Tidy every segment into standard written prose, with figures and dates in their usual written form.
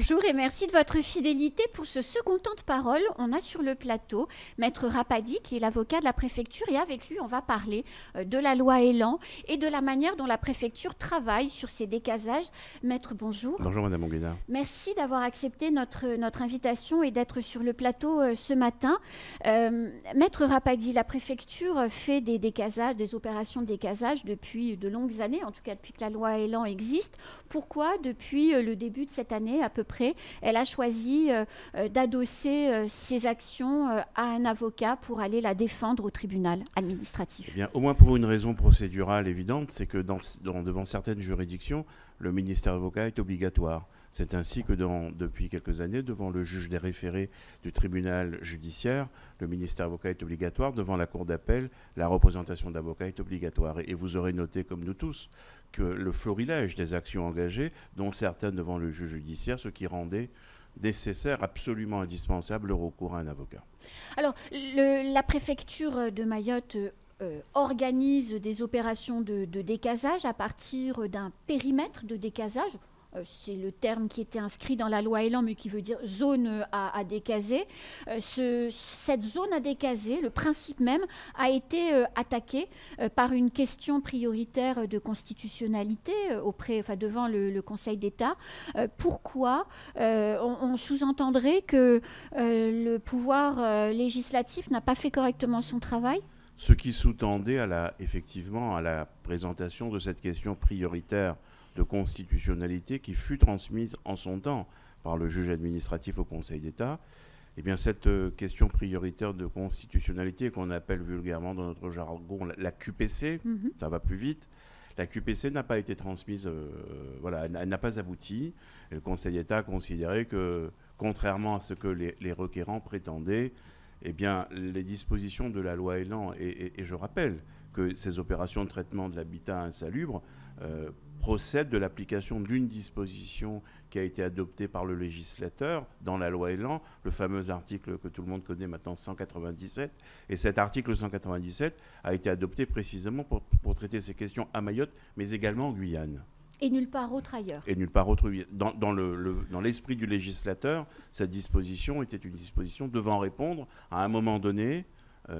Bonjour et merci de votre fidélité pour ce second temps de parole. On a sur le plateau Maître Rapady qui est l'avocat de la préfecture et avec lui on va parler de la loi Elan et de la manière dont la préfecture travaille sur ces décasages. Maître, bonjour. Bonjour Madame Anguilla. Merci d'avoir accepté notre invitation et d'être sur le plateau ce matin. Maître Rapady, la préfecture fait des décasages, des opérations de décasage depuis de longues années, en tout cas depuis que la loi Elan existe. Pourquoi, depuis le début de cette année à peu près, elle a choisi d'adosser ses actions à un avocat pour aller la défendre au tribunal administratif? Eh bien, au moins pour une raison procédurale évidente, c'est que devant certaines juridictions, le ministère avocat est obligatoire. C'est ainsi que depuis quelques années, devant le juge des référés du tribunal judiciaire, le ministère avocat est obligatoire. Devant la cour d'appel, la représentation d'avocat est obligatoire. Et vous aurez noté, comme nous tous, que le florilège des actions engagées, dont certaines devant le juge judiciaire, ce qui rendait nécessaire, absolument indispensable, le recours à un avocat. Alors, la préfecture de Mayotte organise des opérations de décasage à partir d'un périmètre de décasage. C'est le terme qui était inscrit dans la loi Elan, mais qui veut dire zone à décaser. Cette zone à décaser, le principe même, a été attaqué par une question prioritaire de constitutionnalité devant le Conseil d'État. Pourquoi on sous-entendrait que le pouvoir législatif n'a pas fait correctement son travail? Ce qui sous-tendait effectivement à la présentation de cette question prioritaire de constitutionnalité qui fut transmise en son temps par le juge administratif au Conseil d'État, eh bien cette question prioritaire de constitutionnalité qu'on appelle vulgairement dans notre jargon la QPC, ça va plus vite, la QPC n'a pas été transmise, elle n'a pas abouti. Et le Conseil d'État a considéré que, contrairement à ce que les requérants prétendaient, eh bien, les dispositions de la loi Elan, et je rappelle que ces opérations de traitement de l'habitat insalubre procèdent de l'application d'une disposition qui a été adoptée par le législateur dans la loi Elan, le fameux article que tout le monde connaît maintenant, 197. Et cet article 197 a été adopté précisément pour traiter ces questions à Mayotte, mais également en Guyane. Et nulle part autre ailleurs. Et nulle part autre. Dans l'esprit du législateur, cette disposition était une disposition devant répondre à un moment donné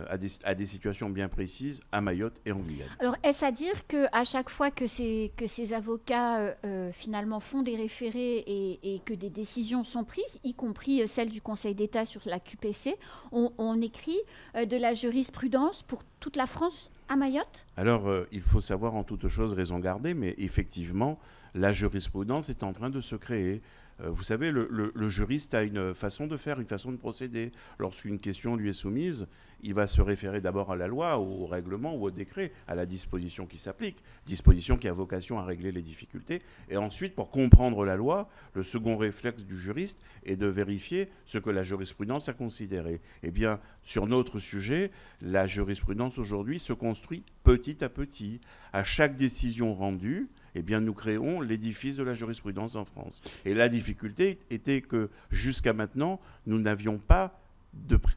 à des situations bien précises à Mayotte et en Guyane. Alors, est-ce à dire qu'à chaque fois que ces avocats finalement font des référés et que des décisions sont prises, y compris celle du Conseil d'État sur la QPC, on écrit de la jurisprudence pour toute la France à Mayotte? Alors, il faut savoir en toute chose raison garder, mais effectivement, la jurisprudence est en train de se créer. Vous savez, le juriste a une façon de faire, une façon de procéder. Lorsqu'une question lui est soumise, il va se référer d'abord à la loi, au règlement ou au décret, à la disposition qui s'applique, disposition qui a vocation à régler les difficultés. Et ensuite, pour comprendre la loi, le second réflexe du juriste est de vérifier ce que la jurisprudence a considéré. Eh bien, sur notre sujet, la jurisprudence aujourd'hui se construit petit à petit. À chaque décision rendue, eh bien, nous créons l'édifice de la jurisprudence en France. Et la difficulté était que jusqu'à maintenant, nous n'avions pas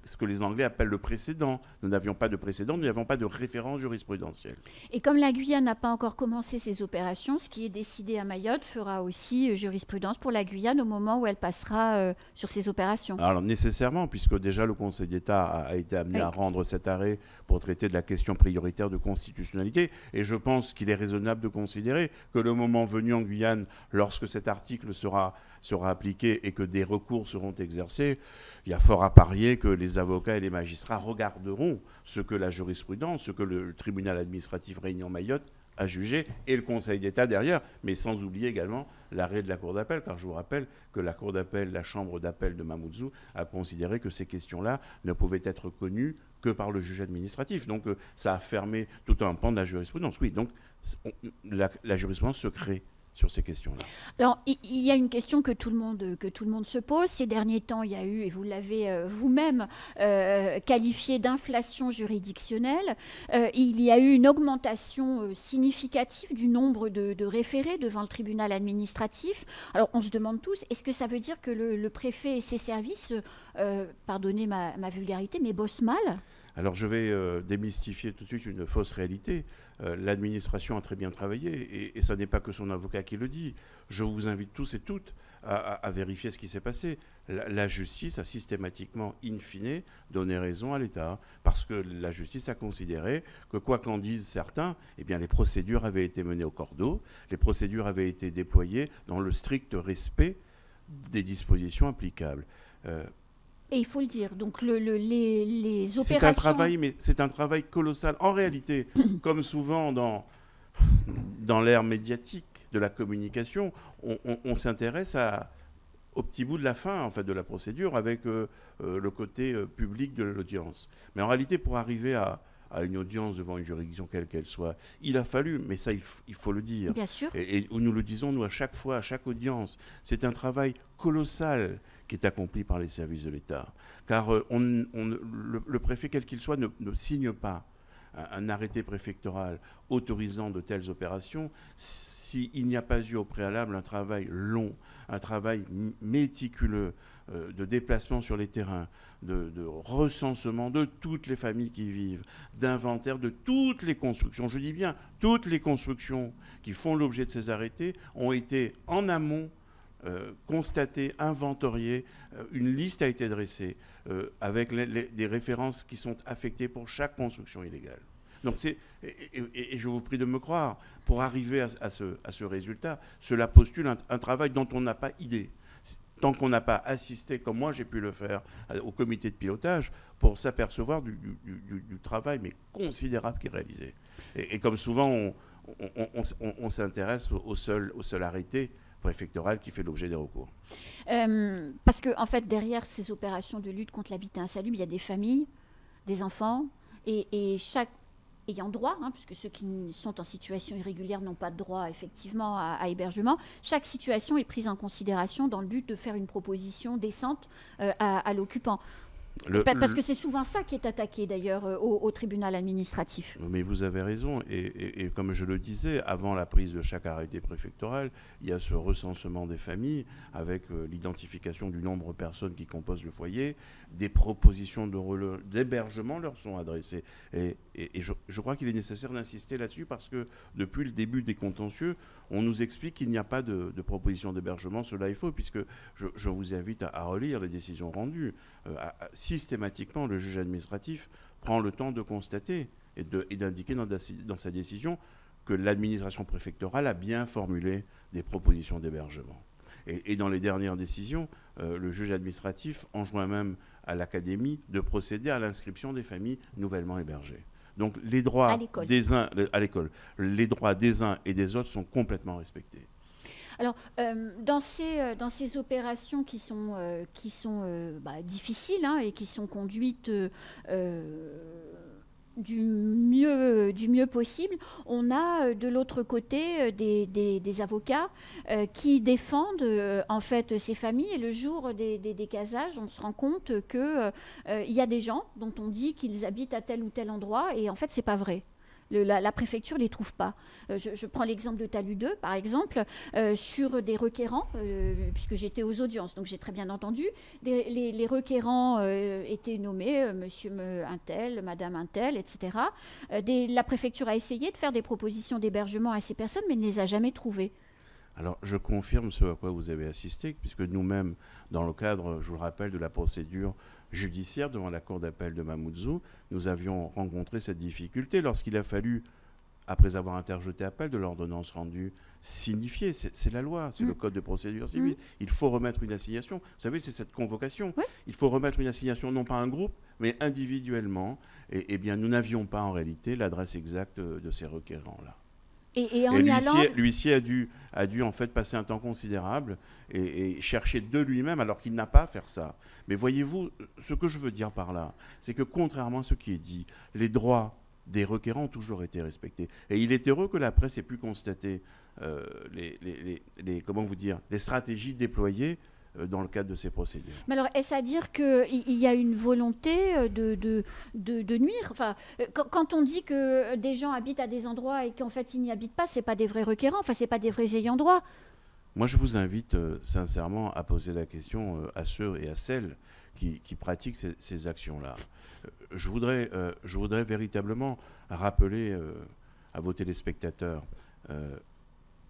ce que les Anglais appellent le précédent. Nous n'avions pas de précédent, nous n'avions pas de référence jurisprudentielle. Et comme la Guyane n'a pas encore commencé ses opérations, ce qui est décidé à Mayotte fera aussi jurisprudence pour la Guyane au moment où elle passera sur ses opérations. Alors nécessairement, puisque déjà le Conseil d'État a été amené à rendre cet arrêt pour traiter de la question prioritaire de constitutionnalité. Et je pense qu'il est raisonnable de considérer que le moment venu en Guyane, lorsque cet article sera appliqué et que des recours seront exercés, il y a fort à parier que les avocats et les magistrats regarderont ce que la jurisprudence, ce que le tribunal administratif Réunion Mayotte a jugé, et le Conseil d'État derrière, mais sans oublier également l'arrêt de la Cour d'appel, car je vous rappelle que la Cour d'appel, la Chambre d'appel de Mamoudzou, a considéré que ces questions-là ne pouvaient être connues que par le juge administratif. Donc ça a fermé tout un pan de la jurisprudence. Oui, donc la jurisprudence se crée sur ces questions-là. Alors, il y a une question que tout le monde se pose. Ces derniers temps, il y a eu, et vous l'avez vous-même qualifié d'inflation juridictionnelle, il y a eu une augmentation significative du nombre de référés devant le tribunal administratif. Alors, on se demande tous, est-ce que ça veut dire que le préfet et ses services, pardonnez ma vulgarité, mais bossent mal ? Alors je vais démystifier tout de suite une fausse réalité. L'administration a très bien travaillé et ça n'est pas que son avocat qui le dit. Je vous invite tous et toutes à vérifier ce qui s'est passé. La justice a systématiquement, in fine, donné raison à l'État parce que la justice a considéré que quoi qu'en disent certains, eh bien, les procédures avaient été menées au cordeau, les procédures avaient été déployées dans le strict respect des dispositions applicables. Et il faut le dire, donc les opérations... C'est un travail colossal. En réalité, comme souvent dans l'ère médiatique de la communication, on s'intéresse au petit bout de la fin en fait, de la procédure avec le côté public de l'audience. Mais en réalité, pour arriver à une audience devant une juridiction quelle qu'elle soit, il a fallu, mais ça il faut le dire, Bien sûr. et nous le disons nous à chaque fois, à chaque audience, c'est un travail colossal qui est accompli par les services de l'État. Car le préfet, quel qu'il soit, ne signe pas un arrêté préfectoral autorisant de telles opérations s'il n'y a pas eu au préalable un travail long, un travail méticuleux de déplacement sur les terrains, de recensement de toutes les familles qui y vivent, d'inventaire de toutes les constructions. Je dis bien, toutes les constructions qui font l'objet de ces arrêtés ont été en amont constatées, inventoriées, une liste a été dressée avec des références qui sont affectées pour chaque construction illégale. Donc et je vous prie de me croire, pour arriver à ce résultat, cela postule un travail dont on n'a pas idée. Tant qu'on n'a pas assisté, comme moi j'ai pu le faire, au comité de pilotage, pour s'apercevoir du travail mais considérable qui est réalisé. Et comme souvent, on s'intéresse au seul arrêté préfectoral qui fait l'objet des recours. Parce que, en fait, derrière ces opérations de lutte contre l'habitat insalubre, il y a des familles, des enfants, et chaque ayant droit, puisque ceux qui sont en situation irrégulière n'ont pas de droit effectivement à hébergement, chaque situation est prise en considération dans le but de faire une proposition décente à l'occupant. Parce que c'est souvent ça qui est attaqué d'ailleurs au tribunal administratif. Mais vous avez raison, et comme je le disais, avant la prise de chaque arrêté préfectoral, il y a ce recensement des familles avec l'identification du nombre de personnes qui composent le foyer, des propositions d'hébergement leur sont adressées. Et je crois qu'il est nécessaire d'insister là-dessus parce que depuis le début des contentieux, on nous explique qu'il n'y a pas de proposition d'hébergement. Cela est faux, puisque je vous invite à relire les décisions rendues. Systématiquement, le juge administratif prend le temps de constater et d'indiquer dans sa décision que l'administration préfectorale a bien formulé des propositions d'hébergement. Et dans les dernières décisions, le juge administratif enjoint même à l'académie de procéder à l'inscription des familles nouvellement hébergées. Donc les droits des uns à l'école, les droits des uns et des autres sont complètement respectés. Alors, dans ces opérations qui sont difficiles et qui sont conduites du mieux possible, on a de l'autre côté des avocats qui défendent en fait ces familles, et le jour des décasages, on se rend compte qu'il y a des gens dont on dit qu'ils habitent à tel ou tel endroit, et en fait c'est pas vrai. La préfecture ne les trouve pas. Je prends l'exemple de Talus 2, par exemple, sur des requérants, puisque j'étais aux audiences, donc j'ai très bien entendu. Les requérants étaient nommés monsieur untel, madame untel, etc. La préfecture a essayé de faire des propositions d'hébergement à ces personnes, mais ne les a jamais trouvées. Alors, je confirme ce à quoi vous avez assisté, puisque nous-mêmes, dans le cadre, je vous le rappelle, de la procédure judiciaire devant la cour d'appel de Mamoudzou, nous avions rencontré cette difficulté lorsqu'il a fallu, après avoir interjeté appel de l'ordonnance rendue, signifier. C'est la loi, c'est le code de procédure civile. Il faut remettre une assignation. Vous savez, c'est cette convocation. Oui. Il faut remettre une assignation, non pas un groupe, mais individuellement. Et bien, nous n'avions pas en réalité l'adresse exacte de ces requérants-là. Et l'huissier a dû en fait passer un temps considérable et chercher de lui-même, alors qu'il n'a pas à faire ça. Mais voyez-vous, ce que je veux dire par là, c'est que contrairement à ce qui est dit, les droits des requérants ont toujours été respectés. Et il est heureux que la presse ait pu constater les stratégies déployées dans le cadre de ces procédures. Mais alors, est-ce à dire qu'il y a une volonté de nuire ? Enfin, quand on dit que des gens habitent à des endroits et qu'en fait ils n'y habitent pas, ce n'est pas des vrais requérants, ce n'est pas des vrais ayants droit. Moi, je vous invite sincèrement à poser la question à ceux et à celles qui pratiquent ces actions-là. Je voudrais véritablement rappeler à vos téléspectateurs,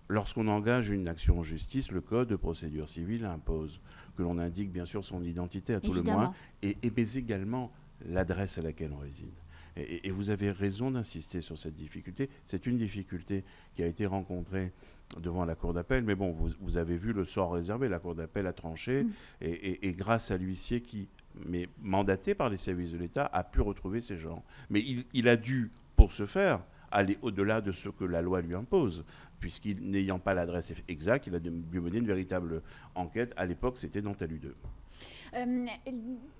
lorsqu'on engage une action en justice, le Code de procédure civile impose que l'on indique bien sûr son identité à tout le moins, mais également l'adresse à laquelle on réside. Et vous avez raison d'insister sur cette difficulté. C'est une difficulté qui a été rencontrée devant la Cour d'appel, mais bon, vous avez vu le sort réservé. La Cour d'appel a tranché, et grâce à l'huissier qui, mais mandaté par les services de l'État, a pu retrouver ces gens. Mais il a dû, pour ce faire, aller au-delà de ce que la loi lui impose, puisqu'il, n'ayant pas l'adresse exacte, il a dû mener une véritable enquête. À l'époque, c'était dans Talus 2.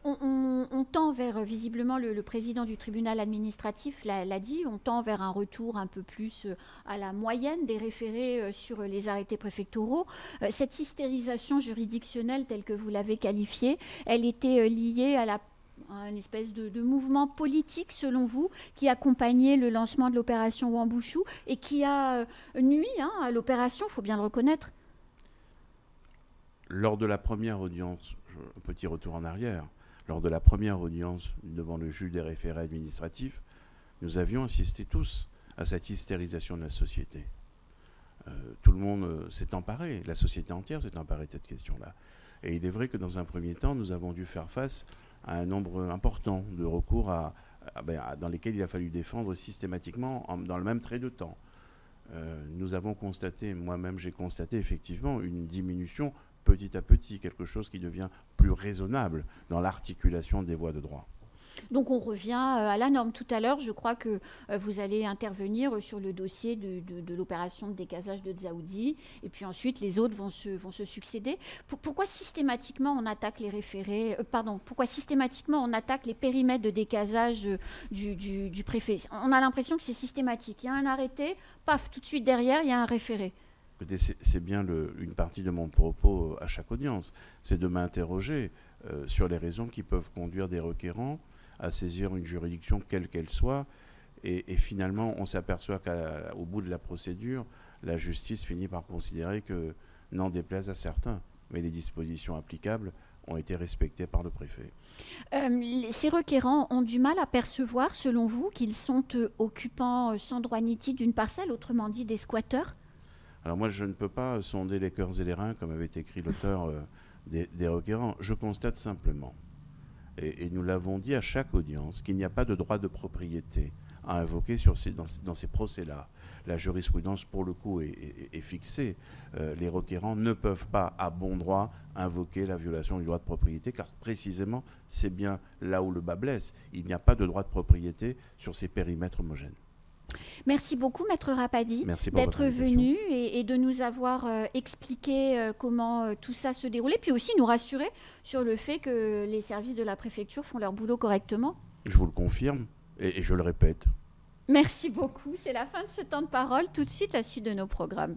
On tend vers, visiblement, le président du tribunal administratif l'a dit, on tend vers un retour un peu plus à la moyenne des référés sur les arrêtés préfectoraux. Cette hystérisation juridictionnelle, telle que vous l'avez qualifiée, elle était liée à une espèce de mouvement politique, selon vous, qui accompagnait le lancement de l'opération Wambouchou et qui a nui à l'opération, il faut bien le reconnaître. Lors de la première audience, un petit retour en arrière, lors de la première audience devant le juge des référés administratifs, nous avions assisté tous à cette hystérisation de la société. Tout le monde s'est emparé, la société entière s'est emparée de cette question-là. Et il est vrai que dans un premier temps, nous avons dû faire face à un nombre important de recours dans lesquels il a fallu défendre systématiquement dans le même trait de temps. Nous avons constaté, moi-même j'ai constaté effectivement une diminution petit à petit, quelque chose qui devient plus raisonnable dans l'articulation des voies de droit. Donc on revient à la norme. Tout à l'heure, je crois que vous allez intervenir sur le dossier de l'opération de décasage de Dzaoudzi, et puis ensuite les autres vont se succéder. Pourquoi systématiquement on attaque les référés pourquoi systématiquement on attaque les périmètres de décasage du préfet? On a l'impression que c'est systématique. Il y a un arrêté, paf, tout de suite derrière, il y a un référé. C'est bien une partie de mon propos à chaque audience, c'est de m'interroger sur les raisons qui peuvent conduire des requérants à saisir une juridiction quelle qu'elle soit, et finalement on s'aperçoit qu'au bout de la procédure, la justice finit par considérer que, n'en déplaise à certains, mais les dispositions applicables ont été respectées par le préfet. Ces requérants ont du mal à percevoir, selon vous, qu'ils sont occupants sans droit ni titre d'une parcelle, autrement dit des squatteurs? Alors moi, je ne peux pas sonder les cœurs et les reins, comme avait écrit l'auteur des requérants. Je constate simplement, et nous l'avons dit à chaque audience, qu'il n'y a pas de droit de propriété à invoquer dans ces procès-là. La jurisprudence, pour le coup, est fixée. Les requérants ne peuvent pas, à bon droit, invoquer la violation du droit de propriété, car précisément, c'est bien là où le bas blesse. Il n'y a pas de droit de propriété sur ces périmètres homogènes. Merci beaucoup, Maître Rapady, d'être venu et de nous avoir expliqué comment tout ça se déroulait, puis aussi nous rassurer sur le fait que les services de la préfecture font leur boulot correctement. Je vous le confirme et je le répète. Merci beaucoup. C'est la fin de ce temps de parole. Tout de suite, la suite de nos programmes.